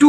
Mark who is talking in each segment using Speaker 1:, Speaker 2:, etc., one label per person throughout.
Speaker 1: 2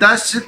Speaker 1: 10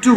Speaker 1: 2,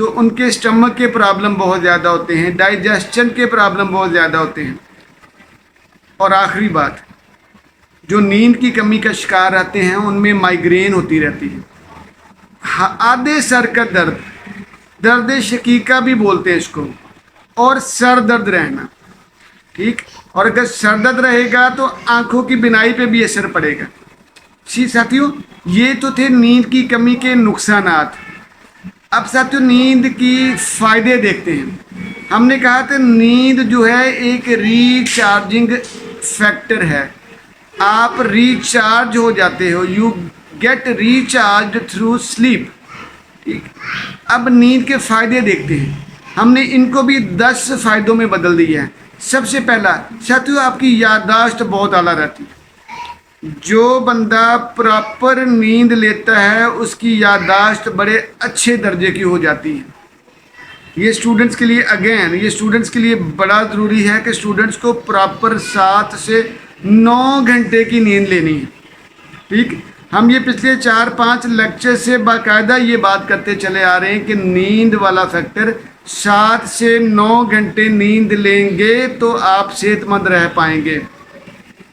Speaker 1: تو ان کے اسٹمک کے پرابلم بہت زیادہ ہوتے ہیں، ڈائجسشن کے پرابلم بہت زیادہ ہوتے ہیں۔ اور آخری بات، جو نیند کی کمی کا شکار رہتے ہیں ان میں مائیگرین ہوتی رہتی ہے، آدھے سر کا درد، درد شقیقہ بھی بولتے ہیں اس کو، اور سر درد رہنا، ٹھیک۔ اور اگر سر درد رہے گا تو آنکھوں کی بینائی پہ بھی اثر پڑے گا۔ جی ساتھیوں، یہ تو تھے نیند کی کمی کے نقصانات۔ اب ساتھیوں نیند کی فائدے دیکھتے ہیں۔ ہم نے کہا تھا نیند جو ہے ایک ریچارجنگ فیکٹر ہے، آپ ریچارج ہو جاتے ہو، you get recharge through sleep, ٹھیک۔ اب نیند کے فائدے دیکھتے ہیں، ہم نے ان کو بھی 10 فائدوں میں بدل دیا ہے۔ سب سے پہلا ساتھیوں، آپ کی یادداشت بہت اعلیٰ رہتی ہے۔ جو بندہ پراپر نیند لیتا ہے اس کی یادداشت بڑے اچھے درجے کی ہو جاتی ہے۔ یہ اسٹوڈنٹس کے لیے یہ اسٹوڈنٹس کے لیے بڑا ضروری ہے کہ اسٹوڈنٹس کو پراپر 7 سے 9 گھنٹے کی نیند لینی ہے، ٹھیک۔ ہم یہ پچھلے 4-5 لیکچر سے باقاعدہ یہ بات کرتے چلے آ رہے ہیں کہ نیند والا فیکٹر 7 سے 9 گھنٹے نیند لیں گے تو آپ صحت مند رہ پائیں گے۔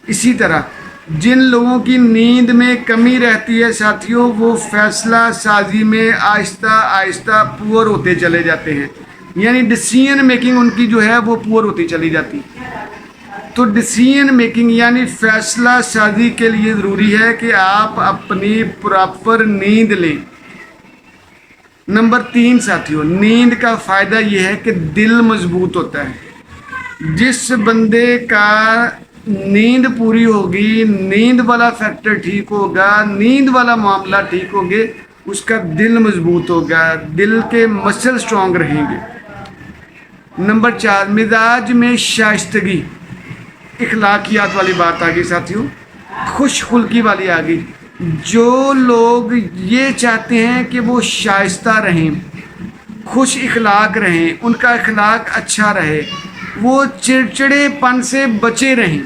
Speaker 1: اسی طرح جن لوگوں کی نیند میں کمی رہتی ہے ساتھیوں، وہ فیصلہ سازی میں آہستہ آہستہ پور ہوتے چلے جاتے ہیں، یعنی ڈیسیژن میکنگ ان کی جو ہے وہ پور ہوتی چلی جاتی ہے۔ تو ڈیسیژن میکنگ یعنی فیصلہ سازی کے لیے ضروری ہے کہ آپ اپنی پراپر نیند لیں۔ نمبر 3 ساتھیوں، نیند کا فائدہ یہ ہے کہ دل مضبوط ہوتا ہے۔ جس بندے کا نیند پوری ہوگی، نیند والا فیکٹر ٹھیک ہوگا، نیند والا معاملہ ٹھیک ہوگے، اس کا دل مضبوط ہوگا، دل کے مسل سٹرونگ رہیں گے۔ نمبر 4، مزاج میں شائستگی، اخلاقیات والی بات آ گئی ساتھیوں، خوش خلقی والی آ گئی۔ جو لوگ یہ چاہتے ہیں کہ وہ شائستہ رہیں، خوش اخلاق رہیں، ان کا اخلاق اچھا رہے، وہ چڑچڑے پن سے بچے رہیں،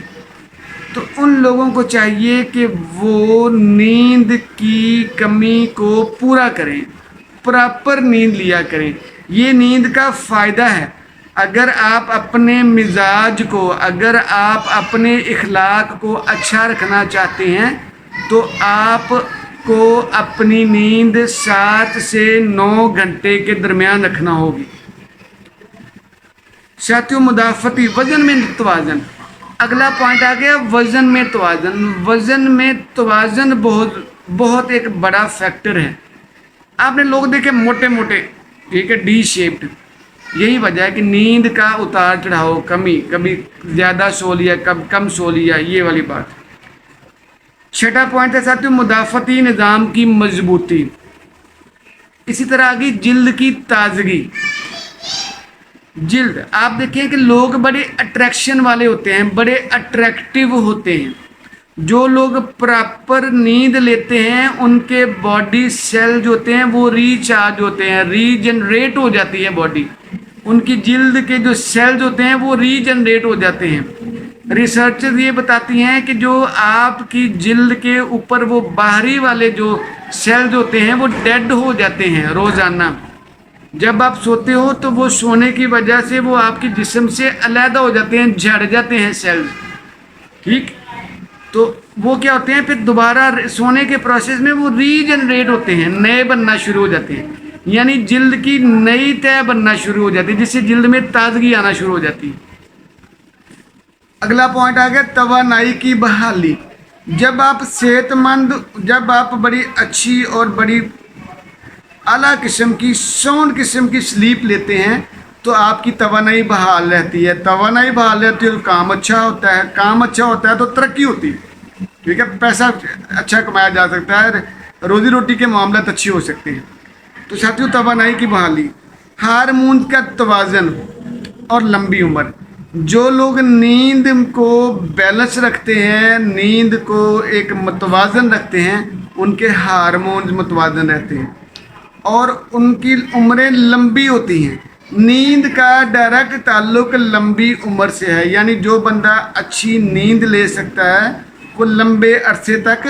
Speaker 1: تو ان لوگوں کو چاہیے کہ وہ نیند کی کمی کو پورا کریں، پراپر نیند لیا کریں۔ یہ نیند کا فائدہ ہے۔ اگر آپ اپنے مزاج کو، اگر آپ اپنے اخلاق کو اچھا رکھنا چاہتے ہیں تو آپ کو اپنی نیند 7 سے 9 گھنٹے کے درمیان رکھنا ہوگی۔ ساتھیوں، مدافعتی وزن میں توازن، اگلا پوائنٹ آ گیا وزن میں توازن۔ وزن میں توازن بہت ایک بڑا فیکٹر ہے۔ آپ نے لوگ دیکھے موٹے موٹے، ٹھیک ہے، ڈی شیپڈ، یہی وجہ ہے کہ نیند کا اتار چڑھاؤ، کبھی زیادہ سو لیا، کبھی کم سو لیا، یہ والی بات۔ 6واں پوائنٹ ہے ساتھیوں مدافعتی نظام کی مضبوطی۔ اسی طرح آگئی جلد کی تازگی۔ جلد آپ دیکھیں کہ لوگ بڑے اٹریکشن والے ہوتے ہیں، بڑے اٹریکٹیو ہوتے ہیں۔ جو لوگ پراپر نیند لیتے ہیں ان کے باڈی سیل جو ہوتے ہیں وہ ریچارج ہوتے ہیں، ریجنریٹ ہو جاتی ہے باڈی، ان کی جلد کے جو سیلز ہوتے ہیں وہ ریجنریٹ ہو جاتے ہیں۔ ریسرچز یہ بتاتی ہیں کہ جو آپ کی جلد کے اوپر وہ باہری والے جو سیلز ہوتے ہیں وہ ڈیڈ ہو جاتے ہیں روزانہ۔ جب آپ سوتے ہو تو وہ سونے کی وجہ سے وہ آپ کی جسم سے علیحدہ ہو جاتے ہیں، جھڑ جاتے ہیں سیلز، ٹھیک۔ تو وہ کیا ہوتے ہیں، پھر دوبارہ سونے کے پروسیس میں وہ ریجنریٹ ہوتے ہیں، نئے بننا شروع ہو جاتے ہیں، یعنی جلد کی نئی تہ بننا شروع ہو جاتی ہے، جس سے جلد میں تازگی آنا شروع ہو جاتی ہے۔ اگلا پوائنٹ آ گیا توانائی کی بحالی۔ جب آپ صحت مند، جب آپ بڑی اچھی اور بڑی اعلیٰ قسم کی ساؤنڈ قسم کی سلیپ لیتے ہیں تو آپ کی توانائی بحال رہتی ہے۔ توانائی بحال رہتی ہے تو کام اچھا ہوتا ہے، کام اچھا ہوتا ہے تو ترقی ہوتی ہے، ٹھیک ہے، پیسہ اچھا کمایا جا سکتا ہے، روزی روٹی کے معاملات اچھے ہو سکتے ہیں۔ تو ساتھیوں توانائی کی بحالی، ہارمون کا توازن اور لمبی عمر۔ جو لوگ نیند کو بیلنس رکھتے ہیں، نیند کو ایک متوازن رکھتے ہیں، ان کے ہارمونز متوازن رہتے ہیں اور ان کی عمریں لمبی ہوتی ہیں۔ نیند کا ڈائریکٹ تعلق لمبی عمر سے ہے، یعنی جو بندہ اچھی نیند لے سکتا ہے وہ لمبے عرصے تک